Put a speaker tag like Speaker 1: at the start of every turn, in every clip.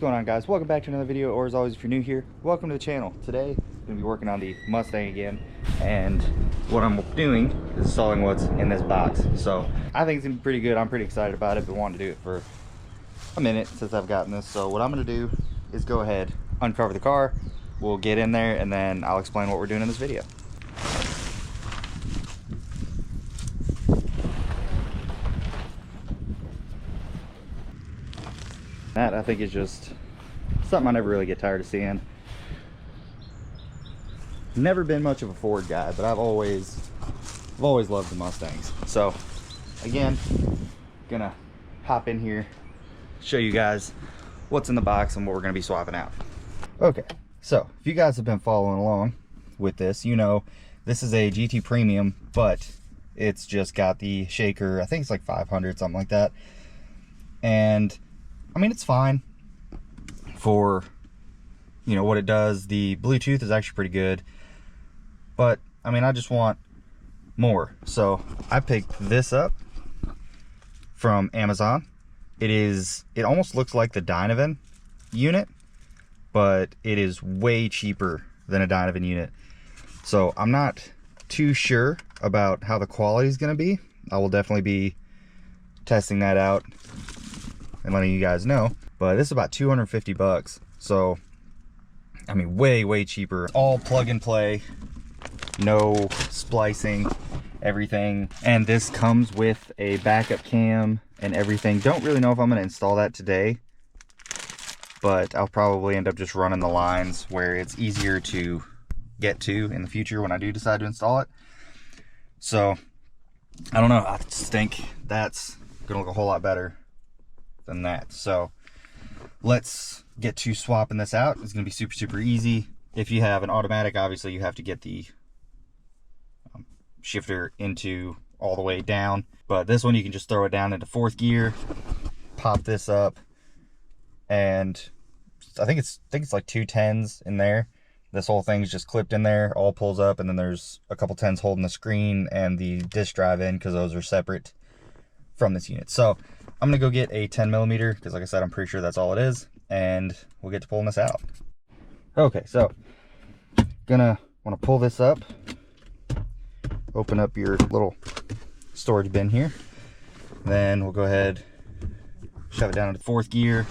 Speaker 1: going on, guys? Welcome back to another video, or as always, if you're new here, welcome to the channel. Today I'm going to be working on the Mustang again, and what I'm doing is installing what's in this box. So I think it's going to be pretty good. I'm pretty excited about it, but wanted to do it for a minute since I've gotten this. So what I'm going to do is go ahead, uncover the car, we'll get in there, and then I'll explain what we're doing in this video. That, I think, is just something I never really get tired of seeing. Never been much of a Ford guy, but I've always loved the Mustangs. So again, gonna hop in here, show you guys what's in the box and what we're gonna be swapping out. Okay, so if you guys have been following along with this, you know this is a GT Premium, but it's just got the shaker. I think it's like 500, something like that. And I mean, it's fine for, you know, what it does. The Bluetooth is actually pretty good, but I mean, I just want more. So I picked this up from Amazon. It almost looks like the Dynavan unit, but it is way cheaper than a Dynavan unit. So I'm not too sure about how the quality is going to be. I will definitely be testing that out and letting you guys know, but this is about 250 bucks. So I mean, way cheaper. All plug and play, no splicing, everything. And this comes with a backup cam and everything. Don't really know if I'm going to install that today, but I'll probably end up just running the lines where it's easier to get to in the future when I do decide to install it. So I don't know, I just think that's gonna look a whole lot better than that. So let's get to swapping this out. It's gonna be super easy. If you have an automatic, obviously you have to get the shifter into all the way down, but this one you can just throw it down into fourth gear, pop this up, and I think it's like 2 10s in there. This whole thing is just clipped in there, all pulls up, and then there's a couple 10s holding the screen and the disk drive in, because those are separate from this unit. So I'm gonna go get a 10mm, because like I said, I'm pretty sure that's all it is, and we'll get to pulling this out. Okay, so want to pull this up, open up your little storage bin here, then we'll go ahead, shove it down into fourth gear.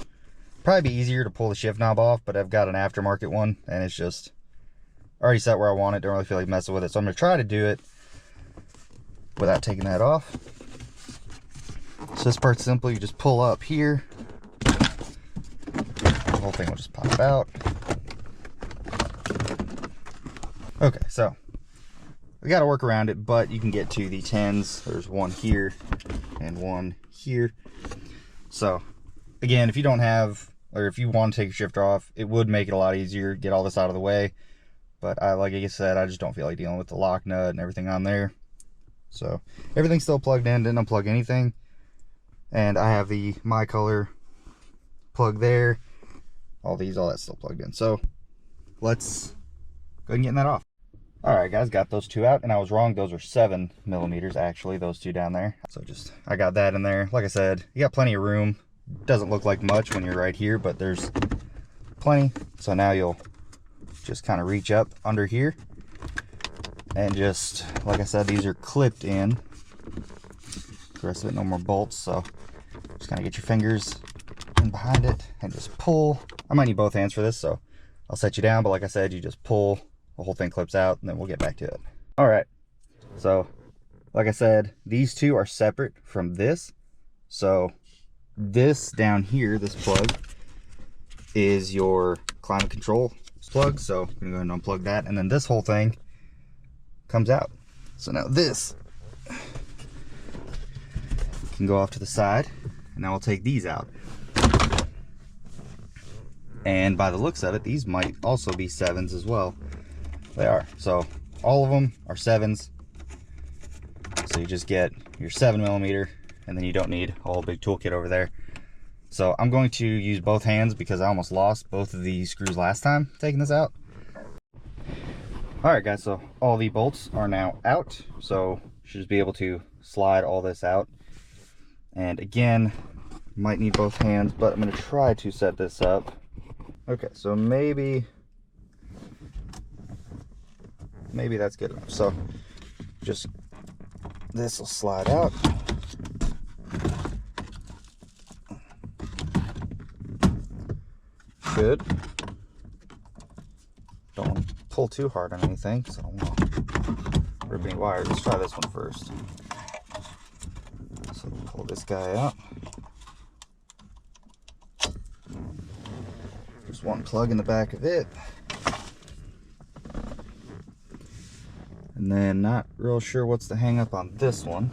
Speaker 1: Probably be easier to pull the shift knob off, but I've got an aftermarket one and it's just already set where I want it. Don't really feel like messing with it, so I'm gonna try to do it without taking that off. So this part's simple. You just pull up here, the whole thing will just pop out. Okay, so we got to work around it, but you can get to the 10s. There's one here and one here. So again, if you don't have, or if you want to take your shifter off, it would make it a lot easier, get all this out of the way. But like I said, I just don't feel like dealing with the lock nut and everything on there. So everything's still plugged in, didn't unplug anything. And I have the My Color plug there. All that's still plugged in. So let's go ahead and get that off. All right, guys, got those two out, and I was wrong. Those are 7mm, actually, those two down there. So I got that in there. Like I said, you got plenty of room. Doesn't look like much when you're right here, but there's plenty. So now you'll just kind of reach up under here, and just, like I said, these are clipped in. The rest of it, no more bolts, so just kind of get your fingers in behind it and just pull. I might need both hands for this, so I'll set you down, but like I said, you just pull, the whole thing clips out, and then we'll get back to it. All right, so like I said, these two are separate from this. So this down here, this plug, is your climate control plug, so I'm gonna go ahead and unplug that, and then this whole thing comes out. So now this can go off to the side, and now we'll take these out. And by the looks of it, these might also be 7s as well. They are. So all of them are 7s. So you just get your 7mm, and then you don't need a whole big toolkit over there. So I'm going to use both hands because I almost lost both of the screws last time taking this out. All right, guys, so all the bolts are now out. So you should just be able to slide all this out. And again, might need both hands, but I'm going to try to set this up Okay, so maybe that's good enough. So just, this will slide out. Good. Don't want to pull too hard on anything because I don't want to rip any wires. Let's try this one first. So pull this guy out. There's one plug in the back of it. And then not real sure what's the hang up on this one.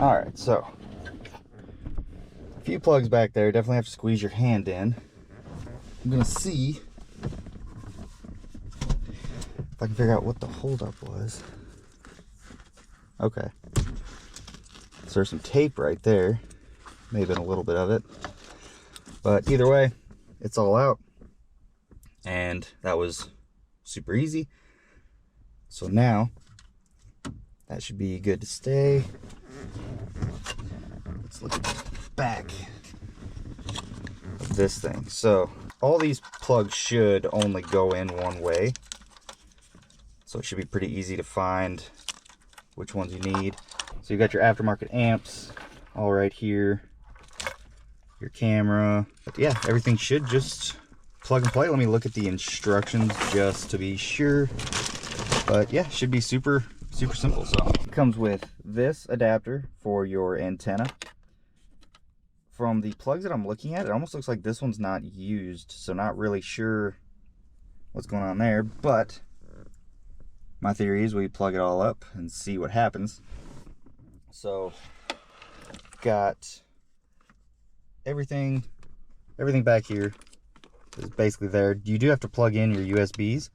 Speaker 1: Alright, so a few plugs back there. Definitely have to squeeze your hand in. I'm gonna see if I can figure out what the holdup was. Okay. So there's some tape right there. May have been a little bit of it. But either way, it's all out. And that was super easy. So now, that should be good to stay. Let's look at the back of this thing. So all these plugs should only go in one way. So it should be pretty easy to find which ones you need. So you got your aftermarket amps all right here. Your camera. But yeah, everything should just plug and play. Let me look at the instructions just to be sure. But yeah, should be super simple. So it comes with this adapter for your antenna. From the plugs that I'm looking at, it almost looks like this one's not used, so not really sure what's going on there, but my theory is we plug it all up and see what happens. So got everything back here is basically there. You do have to plug in your USBs.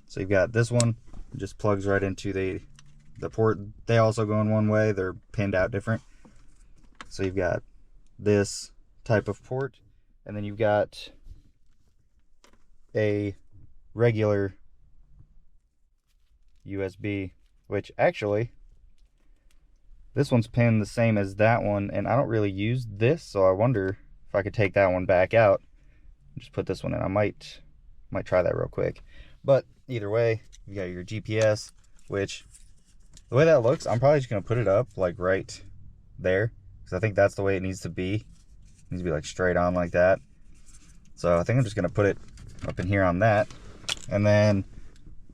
Speaker 1: So you've got this one, just plugs right into the port. They also go in one way, they're pinned out different. So you've got this type of port, and then you've got a regular USB, which actually this one's pinned the same as that one, and I don't really use this, so I wonder if I could take that one back out and just put this one in. I might try that real quick. But either way, you got your GPS, which the way that looks, I'm probably just gonna put it up like right there, because I think that's the way it needs to be. It needs to be like straight on like that. So I think I'm just gonna put it up in here on that, and then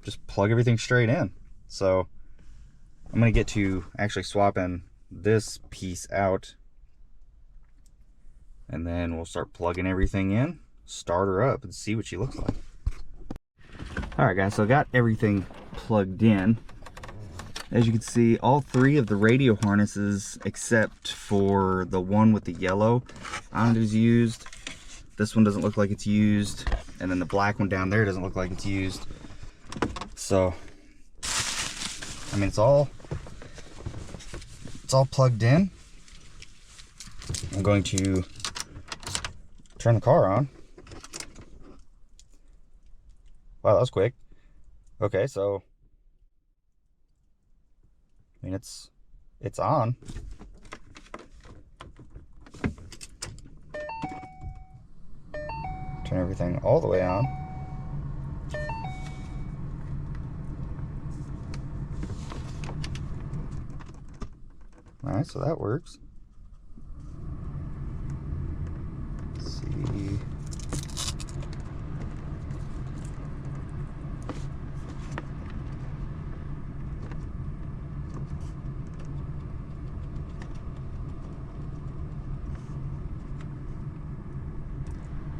Speaker 1: just plug everything straight in. So I'm gonna get to actually swapping this piece out, and then we'll start plugging everything in, start her up, and see what she looks like. Alright guys, so I got everything plugged in. As you can see, all three of the radio harnesses, except for the one with the yellow on it, is used. This one doesn't look like it's used, and then the black one down there doesn't look like it's used. So, I mean, it's all plugged in. I'm going to turn the car on. Wow, that was quick. Okay, so I mean, it's on. Turn everything all the way on. Alright, so that works. Let's see.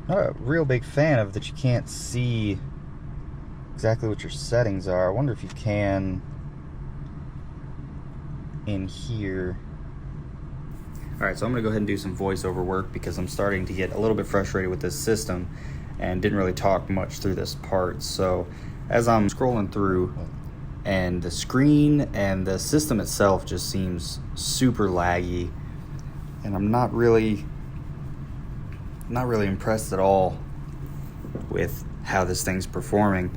Speaker 1: Not a real big fan of that you can't see exactly what your settings are. I wonder if you can in here. Alright, so I'm going to go ahead and do some voiceover work because I'm starting to get a little bit frustrated with this system and didn't really talk much through this part. So as I'm scrolling through, and the screen and the system itself just seems super laggy, and I'm not really impressed at all with how this thing's performing.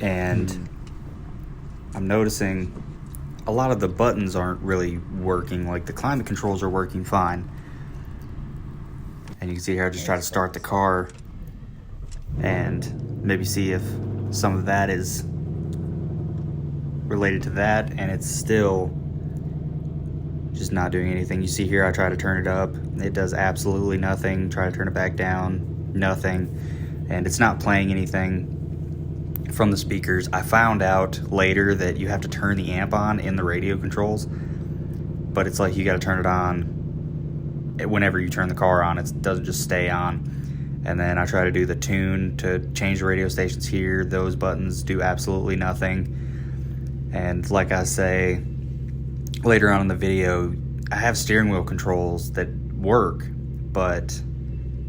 Speaker 1: And I'm noticing a lot of the buttons aren't really working. Like the climate controls are working fine, And you can see here I just try to start the car and maybe see if some of that is related to that, and it's still just not doing anything. You see here I try to turn it up, it does absolutely nothing. Try to turn it back down, nothing. And it's not playing anything from the speakers. I found out later that you have to turn the amp on in the radio controls, but it's like you got to turn it on whenever you turn the car on. It doesn't just stay on. And then I try to do the tune to change the radio stations here. Those buttons do absolutely nothing. And like I say later on in the video, I have steering wheel controls that work, but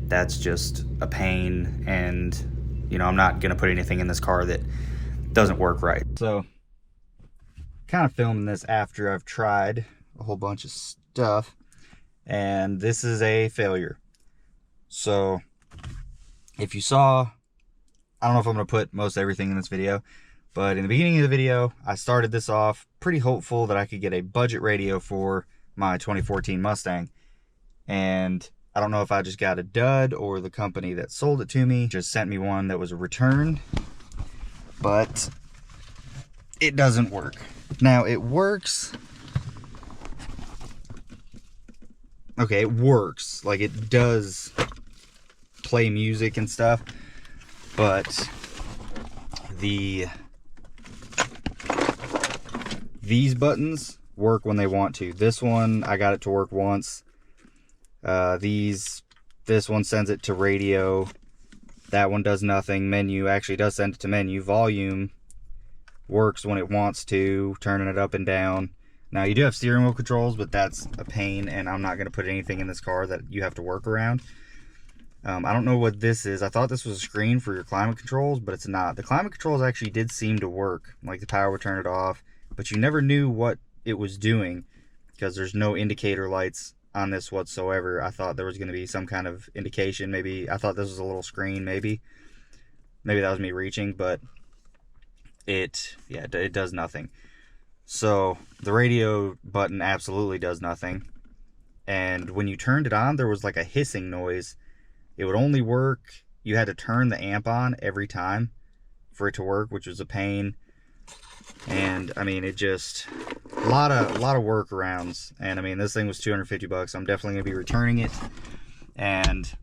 Speaker 1: that's just a pain. And you know, I'm not gonna put anything in this car that doesn't work right. So kind of filming this after I've tried a whole bunch of stuff, and this is a failure. So if you saw, I don't know if I'm going to put most everything in this video, but in the beginning of the video, I started this off pretty hopeful that I could get a budget radio for my 2014 Mustang. And I don't know if I just got a dud or the company that sold it to me just sent me one that was a return, but it doesn't work. Now it works. Okay, it works. Like, it does play music and stuff, but these buttons work when they want to. This one, I got it to work once. This one sends it to radio. That one does nothing. Menu actually does send it to menu. Volume works when it wants to, turning it up and down. Now you do have steering wheel controls, but that's a pain, and I'm not going to put anything in this car that you have to work around. I don't know what this is. I thought this was a screen for your climate controls, but it's not. The climate controls actually did seem to work. Like, the power would turn it off, but you never knew what it was doing because there's no indicator lights on this whatsoever. I thought there was going to be some kind of indication. Maybe I thought this was a little screen. Maybe that was me reaching, but it does nothing. So the radio button absolutely does nothing. And when you turned it on, there was like a hissing noise. It would only work, you had to turn the amp on every time for it to work, which was a pain. And I mean, it just, a lot of workarounds. And I mean, this thing was 250 bucks. I'm definitely gonna be returning it and,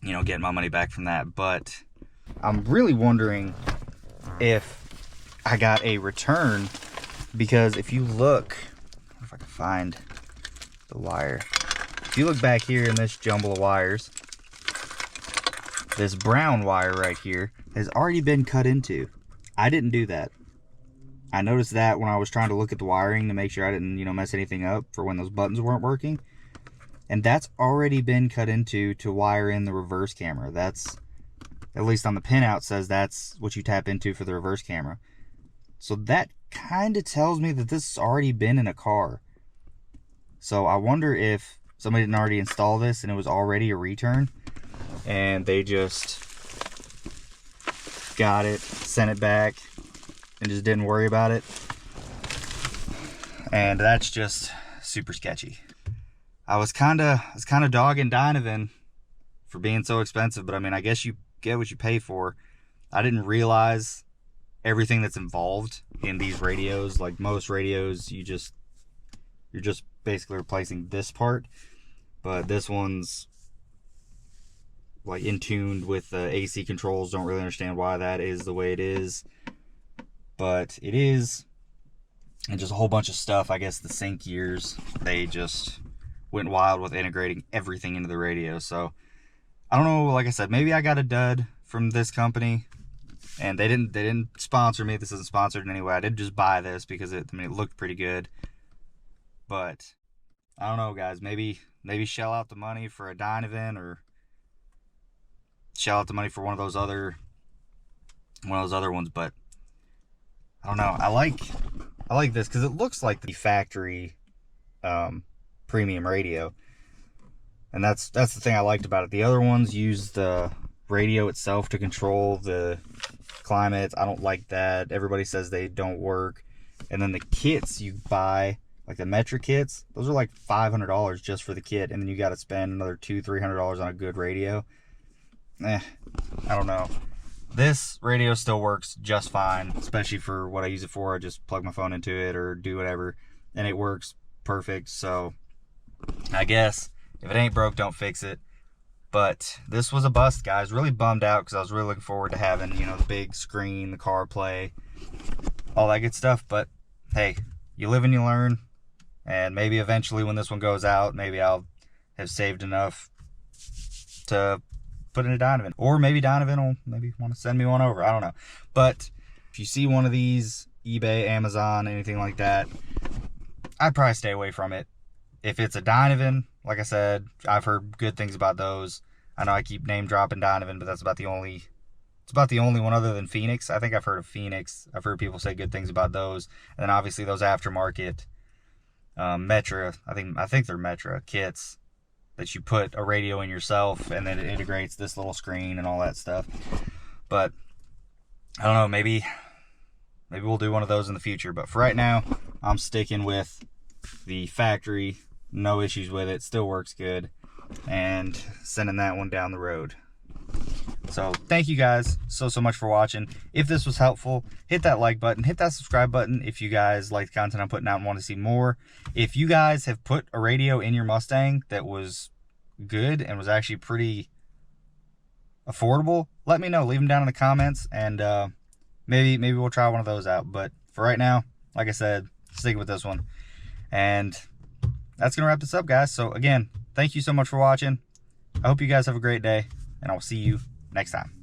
Speaker 1: you know, getting my money back from that. But I'm really wondering if I got a return, because if you look, I don't know if I can find the wire. If you look back here in this jumble of wires, this brown wire right here has already been cut into. I didn't do that. I noticed that when I was trying to look at the wiring to make sure I didn't, you know, mess anything up for when those buttons weren't working. And that's already been cut into to wire in the reverse camera. That's, at least on the pinout, says that's what you tap into for the reverse camera. So that kind of tells me that this has already been in a car. So I wonder if somebody didn't already install this and it was already a return, and they just got it, sent it back, and just didn't worry about it. And that's just super sketchy. I was kind of dogging Dynovan for being so expensive, but I mean, I guess you get what you pay for. I didn't realize everything that's involved in these radios. Like most radios, you're just basically replacing this part, but this one's like in tuned with the AC controls. Don't really understand why that is the way it is, but it is. And just a whole bunch of stuff. I guess the sync gears, they just went wild with integrating everything into the radio. So I don't know, like I said, maybe I got a dud from this company, and they didn't sponsor me. This isn't sponsored in any way. I did just buy this because it looked pretty good. But I don't know, guys, maybe shell out the money for a Dynovan, or shell out the money for one of those other ones. But I don't know. I like this because it looks like the factory premium radio, and that's the thing I liked about it. The other ones use the radio itself to control the climate. I don't like that. Everybody says they don't work. And then the kits you buy, like the Metra kits, those are like $500 just for the kit, and then you got to spend another $200-300 on a good radio. I don't know. This radio still works just fine, especially for what I use it for. I just plug my phone into it or do whatever, and it works perfect. So I guess if it ain't broke, don't fix it. But this was a bust, guys. Really bummed out because I was really looking forward to having, you know, the big screen, the CarPlay, all that good stuff. But hey, you live and you learn. And maybe eventually when this one goes out, maybe I'll have saved enough to put in a Donovan. Or maybe Donovan will maybe want to send me one over. I don't know. But if you see one of these, eBay, Amazon, anything like that, I'd probably stay away from it. If it's a Donovan, like I said, I've heard good things about those. I know I keep name dropping Donovan, but that's about the only, it's about the only one other than Phoenix. I think I've heard of Phoenix. I've heard people say good things about those. And then obviously those aftermarket Metra, I think they're Metra kits that you put a radio in yourself and then it integrates this little screen and all that stuff. But I don't know, maybe we'll do one of those in the future. But for right now, I'm sticking with the factory. No issues with it, still works good, and sending that one down the road. So thank you guys so much for watching. If this was helpful, hit that like button, hit that subscribe button if you guys like the content I'm putting out and want to see more. If you guys have put a radio in your Mustang that was good and was actually pretty affordable, let me know. Leave them down in the comments, and maybe we'll try one of those out. But for right now, like I said, sticking with this one. And that's gonna wrap this up, guys. So again, thank you so much for watching. I hope you guys have a great day, and I'll see you next time.